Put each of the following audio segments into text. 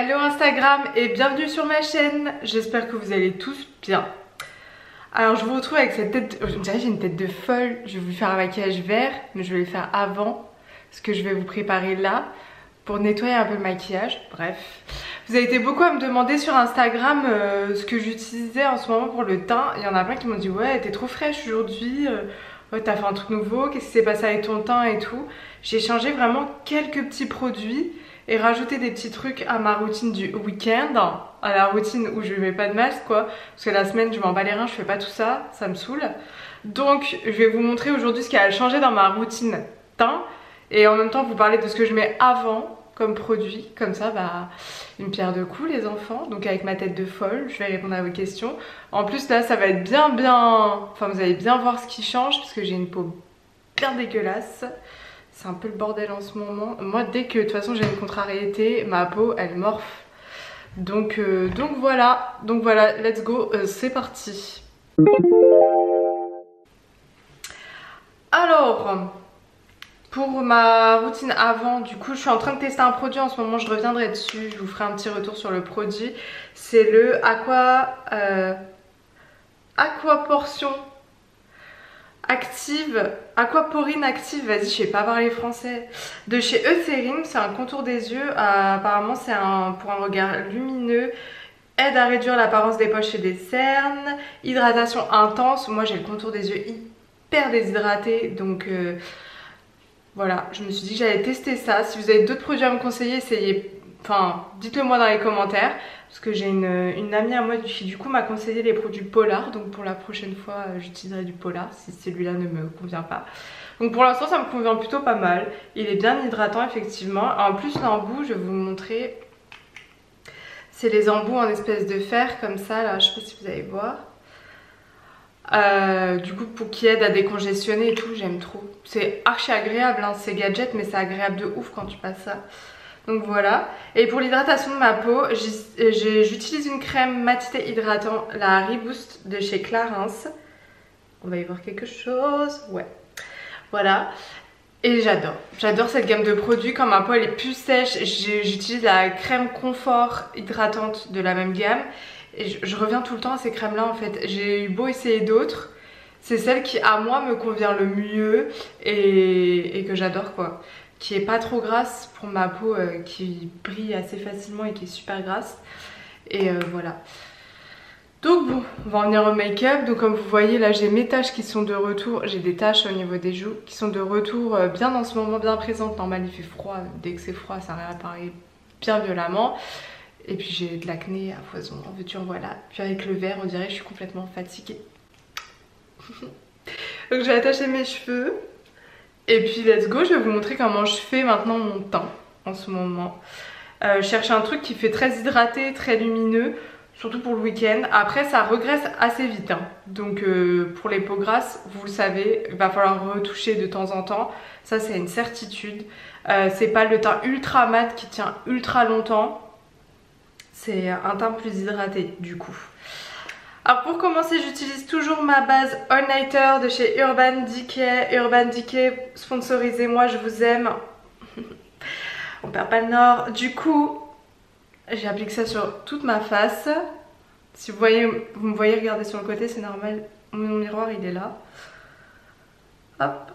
Hello Instagram et bienvenue sur ma chaîne. J'espère que vous allez tous bien. Alors je vous retrouve avec cette tête, je me dirais j'ai une tête de folle. Je vais vous faire un maquillage vert, mais je vais le faire avant, parce que je vais vous préparer là pour nettoyer un peu le maquillage. Bref, vous avez été beaucoup à me demander sur Instagram ce que j'utilisais en ce moment pour le teint. Il y en a plein qui m'ont dit ouais t'es trop fraîche aujourd'hui, ouais t'as fait un truc nouveau, qu'est-ce qui s'est passé avec ton teint et tout. J'ai changé vraiment quelques petits produits et rajouté des petits trucs à ma routine du week-end, à la routine où je mets pas de masque quoi, parce que la semaine je m'en bats les reins, je fais pas tout ça, ça me saoule. Donc je vais vous montrer aujourd'hui ce qui a changé dans ma routine teint et en même temps vous parler de ce que je mets avant comme produit, comme ça bah une pierre deux coups les enfants. Donc avec ma tête de folle je vais répondre à vos questions. En plus là ça va être bien, enfin vous allez bien voir ce qui change parce que j'ai une peau bien dégueulasse. C'est un peu le bordel en ce moment. Moi dès que de toute façon j'ai une contrariété, ma peau elle morphe. Donc voilà, let's go, c'est parti. Alors, pour ma routine avant, du coup je suis en train de tester un produit en ce moment, je reviendrai dessus, je vous ferai un petit retour sur le produit. C'est le Aquaportion Active, Aquaporine Active, vas-y je sais pas parler français, de chez Eucerin. C'est un contour des yeux, apparemment c'est pour un regard lumineux, aide à réduire l'apparence des poches et des cernes, hydratation intense. Moi j'ai le contour des yeux hyper déshydraté, donc voilà, je me suis dit que j'allais tester ça. Si vous avez d'autres produits à me conseiller, essayez, enfin dites-le moi dans les commentaires. Parce que j'ai une amie à moi qui du coup m'a conseillé les produits Polar. Donc pour la prochaine fois j'utiliserai du Polar si celui-là ne me convient pas. Donc pour l'instant ça me convient plutôt pas mal. Il est bien hydratant effectivement. En plus l'embout, je vais vous montrer. C'est les embouts en espèce de fer comme ça là, je sais pas si vous allez voir. Du coup pour qui aide à décongestionner et tout, j'aime trop. C'est archi agréable hein, c'est gadget mais c'est agréable de ouf quand tu passes ça. Donc voilà. Et pour l'hydratation de ma peau, j'utilise une crème matité hydratant, la Reboost de chez Clarins. On va y voir quelque chose. Ouais. Voilà. Et j'adore cette gamme de produits. Quand ma peau elle est plus sèche, j'utilise la crème confort hydratante de la même gamme. Et je reviens tout le temps à ces crèmes là en fait. J'ai eu beau essayer d'autres, c'est celle qui à moi me convient le mieux et que j'adore quoi. Qui est pas trop grasse pour ma peau qui brille assez facilement et qui est super grasse. Et voilà. Donc bon, on va en venir au make-up. Donc comme vous voyez là j'ai mes taches qui sont de retour. J'ai des taches au niveau des joues qui sont de retour bien en ce moment, bien présentes. Normal il fait froid, dès que c'est froid ça réapparaît bien violemment. Et puis j'ai de l'acné à foison, en veux-tu en voilà. Puis avec le vert on dirait que je suis complètement fatiguée. Donc je vais attacher mes cheveux. Et puis let's go, je vais vous montrer comment je fais maintenant mon teint en ce moment. Je cherche un truc qui fait très hydraté, très lumineux, surtout pour le week-end. Après ça regraisse assez vite hein. Donc pour les peaux grasses, vous le savez, il va falloir retoucher de temps en temps. Ça c'est une certitude. C'est pas le teint ultra mat qui tient ultra longtemps. C'est un teint plus hydraté du coup. Alors pour commencer j'utilise toujours ma base All Nighter de chez Urban Decay. Urban Decay, sponsorisez-moi, je vous aime. On perd pas le nord. Du coup j'applique ça sur toute ma face. Si vous me voyez regarder sur le côté, c'est normal, mon miroir il est là. Hop.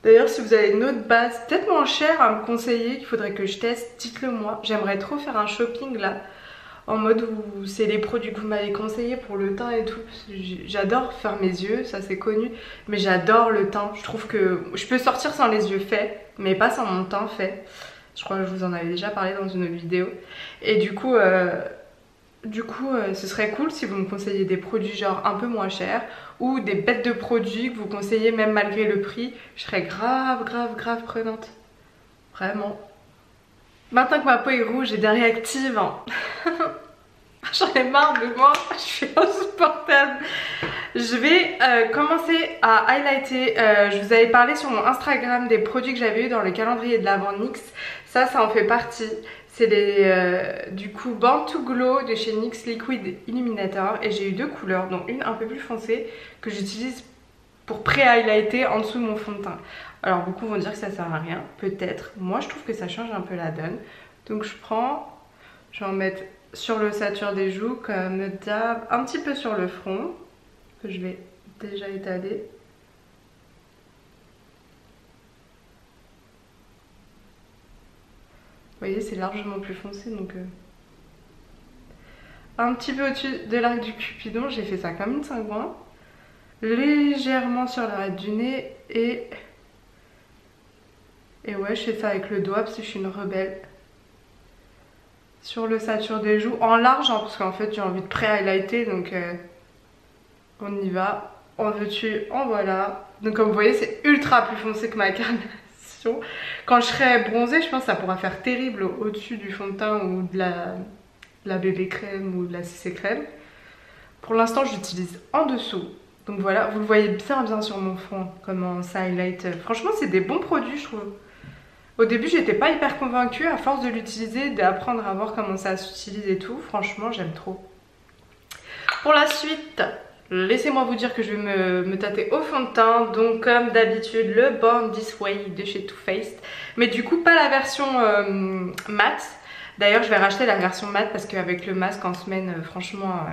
D'ailleurs si vous avez une autre base peut-être moins chère à me conseiller qu'il faudrait que je teste, dites-le moi. J'aimerais trop faire un shopping là, en mode où c'est les produits que vous m'avez conseillé pour le teint et tout. J'adore faire mes yeux, ça c'est connu, mais j'adore le teint. Je trouve que je peux sortir sans les yeux faits, mais pas sans mon teint fait. Je crois que je vous en avais déjà parlé dans une autre vidéo. Et du coup ce serait cool si vous me conseillez des produits genre un peu moins chers ou des bêtes de produits que vous conseillez même malgré le prix. Je serais grave prenante. Vraiment. Maintenant que ma peau est rouge et bien réactive, hein. J'en ai marre de moi, je suis insupportable. Je vais commencer à highlighter. Je vous avais parlé sur mon Instagram des produits que j'avais eu dans le calendrier de l'Avent NYX. Ça en fait partie. C'est du coup Born to Glow de chez NYX Liquid Illuminator. Et j'ai eu deux couleurs, dont une un peu plus foncée que j'utilise pour pré-highlighter en dessous de mon fond de teint. Alors beaucoup vont dire que ça sert à rien, peut-être. Moi je trouve que ça change un peu la donne. Donc je vais en mettre sur l'ossature des joues comme d'hab, un petit peu sur le front, que je vais déjà étaler. Vous voyez, c'est largement plus foncé, donc un petit peu au-dessus de l'arc du Cupidon, j'ai fait ça comme une cingouin, légèrement sur l'arête du nez et ouais, je fais ça avec le doigt parce que je suis une rebelle. Sur l'ossature des joues, en large, hein, parce qu'en fait j'ai envie de pré-highlighter, donc on y va. En veux-tu, en voilà. Donc comme vous voyez, c'est ultra plus foncé que ma carnation. Quand je serai bronzée, je pense que ça pourra faire terrible au-dessus du fond de teint ou de la bébé crème ou de la CC crème. Pour l'instant, j'utilise en dessous. Donc voilà, vous le voyez bien sur mon front, comment ça highlight. Franchement, c'est des bons produits, je trouve. Au début, j'étais pas hyper convaincue. À force de l'utiliser, d'apprendre à voir comment ça s'utilise et tout, franchement, j'aime trop. Pour la suite, laissez-moi vous dire que je vais me tâter au fond de teint. Donc comme d'habitude, le Born This Way de chez Too Faced. Mais du coup, pas la version mat. D'ailleurs, je vais racheter la version mat parce qu'avec le masque en semaine, franchement,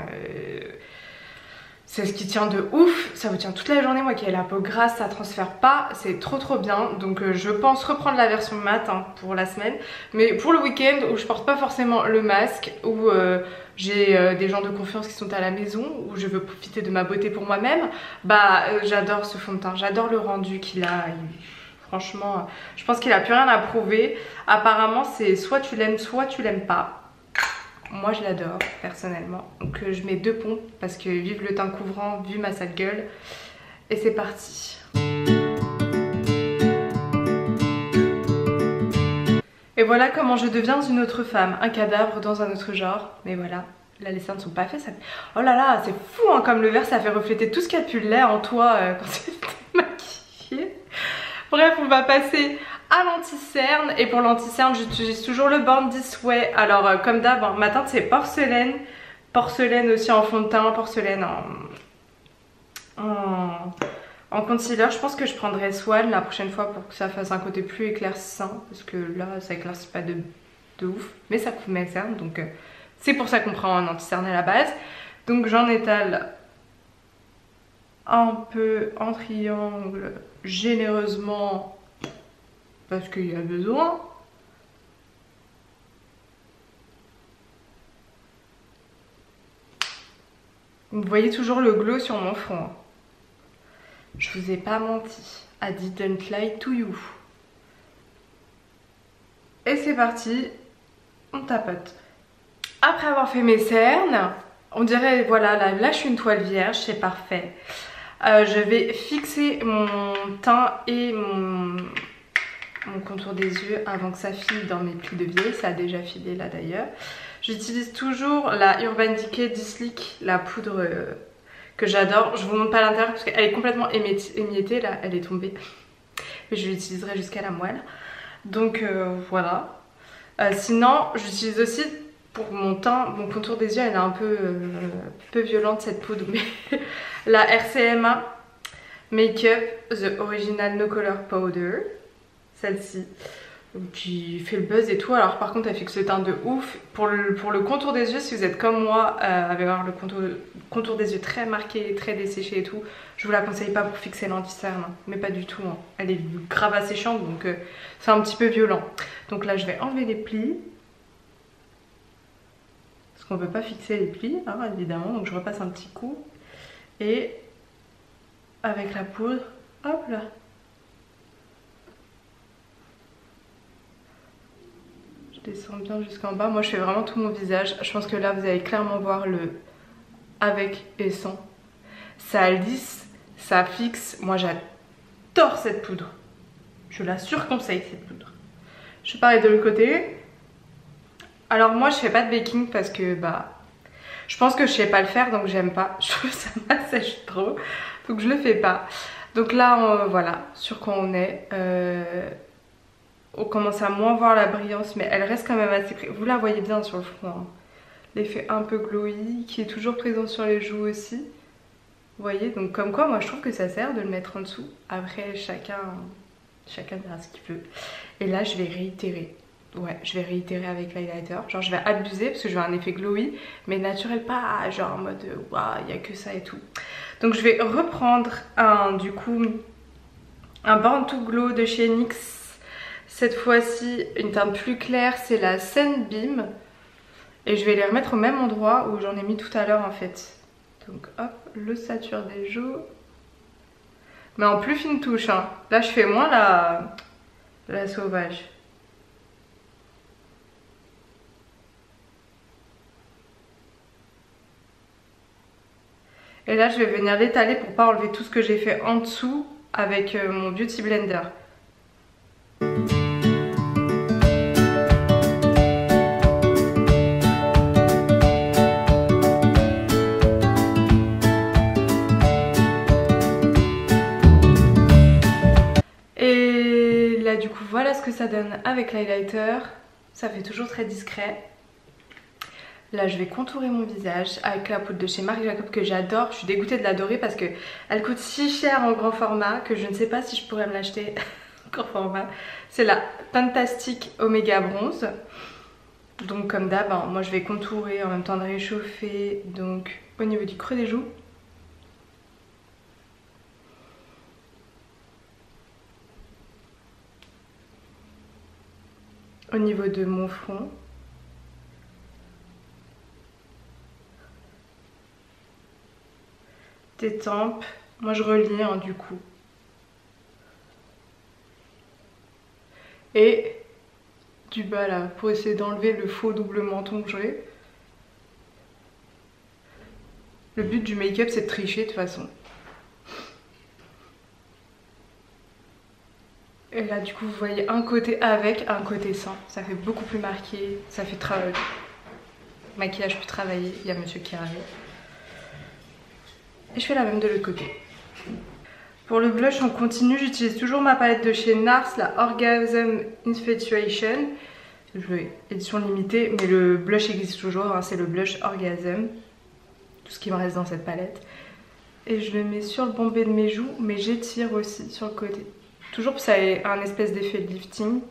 c'est ce qui tient de ouf. Ça vous tient toute la journée. Moi qui ai la peau grasse, ça transfère pas. C'est trop bien. Donc je pense reprendre la version mat hein, pour la semaine. Mais pour le week-end où je porte pas forcément le masque, où j'ai des gens de confiance qui sont à la maison, où je veux profiter de ma beauté pour moi-même, bah j'adore ce fond de teint. J'adore le rendu qu'il a. Franchement, je pense qu'il a plus rien à prouver. Apparemment, c'est soit tu l'aimes, soit tu l'aimes pas. Moi, je l'adore, personnellement. Donc, je mets 2 pompes parce que vive le teint couvrant, vu ma sale gueule. Et c'est parti. Et voilà comment je deviens une autre femme. Un cadavre dans un autre genre. Mais voilà, là, les seins ne sont pas faits. Ça... Oh là là, c'est fou, hein, comme le verre, ça fait refléter tout ce qu'il y a pu l'air en toi quand tu es maquillée. Bref, on va passer à l'anti-cerne. Et pour l'anti-cerne, j'utilise toujours le Born This Way. Alors, comme d'hab, ma teinte c'est porcelaine. Porcelaine aussi en fond de teint, porcelaine en concealer. Je pense que je prendrai Swan la prochaine fois pour que ça fasse un côté plus éclaircissant. Parce que là, ça éclaircit pas de ouf. Mais ça couvre mes cernes. Donc, c'est pour ça qu'on prend un anti-cerne à la base. Donc, j'en étale un peu en triangle, généreusement, parce qu'il y a besoin. Vous voyez toujours le glow sur mon front. Je vous ai pas menti. I didn't lie to you. Et c'est parti, on tapote. Après avoir fait mes cernes, on dirait, voilà, là je suis une toile vierge, c'est parfait. Je vais fixer mon teint et mon contour des yeux avant que ça file dans mes plis de vieille. Ça a déjà filé là d'ailleurs. J'utilise toujours la Urban Decay D-Slick, la poudre que j'adore. Je vous montre pas l'intérieur parce qu'elle est complètement émiettée là, elle est tombée. Mais je l'utiliserai jusqu'à la moelle. Donc voilà. Sinon, j'utilise aussi pour mon teint, mon contour des yeux, elle est un peu violente cette poudre, mais la RCMA Makeup The Original No Color Powder, celle-ci, qui fait le buzz et tout. Alors par contre elle fixe le teint de ouf. Pour le contour des yeux, si vous êtes comme moi, avec le contour des yeux très marqué, très desséché et tout, je vous la conseille pas pour fixer l'anti-cerne, hein, mais pas du tout, hein. Elle est grave asséchante, donc c'est un petit peu violent. Donc là je vais enlever les plis. On ne peut pas fixer les plis, hein, évidemment, donc je repasse un petit coup. Et avec la poudre, hop là. Je descends bien jusqu'en bas. Moi je fais vraiment tout mon visage. Je pense que là vous allez clairement voir le avec et sans. Ça lisse, ça fixe. Moi j'adore cette poudre. Je la surconseille cette poudre. Je vais pareil de l'autre côté. Alors moi je fais pas de baking parce que bah je pense que je sais pas le faire, donc j'aime pas. Je trouve que ça m'assèche trop, donc je le fais pas. Donc là voilà sur quoi on est. On commence à moins voir la brillance, mais elle reste quand même assez... Vous la voyez bien sur le front, hein. L'effet un peu glowy qui est toujours présent sur les joues aussi. Vous voyez, donc comme quoi moi je trouve que ça sert de le mettre en dessous. Après chacun chacun dira ce qu'il veut. Et là je vais réitérer. Ouais, je vais réitérer avec l'highlighter. Genre je vais abuser parce que je veux un effet glowy, mais naturel, pas genre en mode waouh, il n'y a que ça et tout. Donc je vais reprendre du coup un Born to Glow de chez NYX. Cette fois-ci une teinte plus claire, c'est la Sunbeam. Et je vais les remettre au même endroit où j'en ai mis tout à l'heure en fait. Donc hop, le Sature des joues. Mais en plus fine touche, hein. Là je fais moins la sauvage. Et là je vais venir l'étaler pour pas enlever tout ce que j'ai fait en dessous avec mon Beauty Blender. Et là du coup voilà ce que ça donne avec l'highlighter. Ça fait toujours très discret. Là je vais contourer mon visage avec la poudre de chez Marc Jacobs que j'adore. Je suis dégoûtée de l'adorer parce qu'elle coûte si cher en grand format que je ne sais pas si je pourrais me l'acheter en grand format. C'est la Fantastic Omega Bronze. Donc comme d'hab, hein, moi je vais contourer en même temps de réchauffer. Donc au niveau du creux des joues. Au niveau de mon front. Des tempes, moi je relie hein, du coup. Et du bas là, pour essayer d'enlever le faux double menton que j'ai. Le but du make-up c'est de tricher de toute façon. Et là du coup vous voyez un côté avec, un côté sans. Ça fait beaucoup plus marqué, ça fait maquillage plus travaillé, il y a monsieur qui arrive. Et je fais la même de l'autre côté. Pour le blush on continue, j'utilise toujours ma palette de chez NARS, la Orgasm Infatuation. Édition limitée, mais le blush existe toujours, hein, c'est le blush Orgasm. Tout ce qui me reste dans cette palette. Et je le mets sur le bombé de mes joues, mais j'étire aussi sur le côté. Toujours pour que ça ait un espèce d'effet de lifting.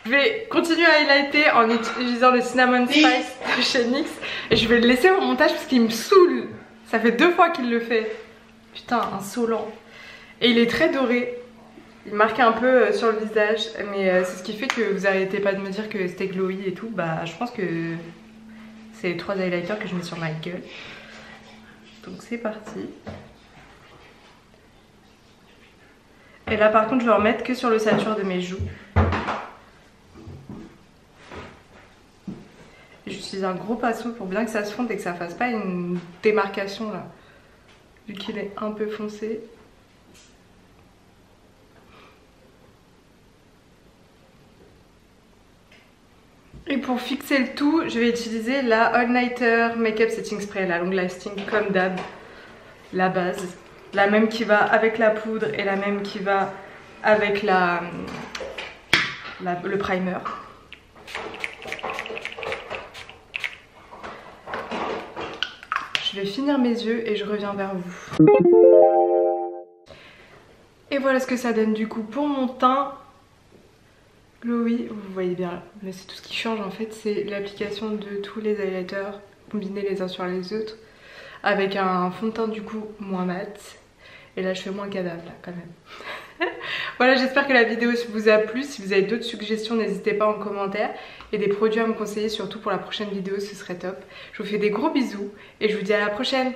Je vais continuer à highlighter en utilisant le Cinnamon Spice de chez NYX. Et je vais le laisser au montage parce qu'il me saoule. Ça fait 2 fois qu'il le fait. Putain, insolent. Et il est très doré. Il marque un peu sur le visage. Mais c'est ce qui fait que vous arrêtez pas de me dire que c'était glowy et tout. Bah je pense que c'est les 3 highlighters que je mets sur ma gueule. Donc c'est parti. Et là par contre je vais en mettre que sur le sature de mes joues. J'utilise un gros pinceau pour bien que ça se fonde et que ça fasse pas une démarcation là, vu qu'il est un peu foncé. Et pour fixer le tout, je vais utiliser la All Nighter Makeup Setting Spray, la Long Lasting comme d'hab, la base. La même qui va avec la poudre et la même qui va avec le primer. Je vais finir mes yeux et je reviens vers vous. Et voilà ce que ça donne du coup pour mon teint glowy. Vous voyez bien, mais c'est tout ce qui change en fait, c'est l'application de tous les highlighters combinés les uns sur les autres avec un fond de teint du coup moins mat. Et là je fais moins cadavre là quand même. Voilà, j'espère que la vidéo vous a plu. Si vous avez d'autres suggestions, n'hésitez pas en commentaire. Et des produits à me conseiller, surtout pour la prochaine vidéo, ce serait top. Je vous fais des gros bisous et je vous dis à la prochaine.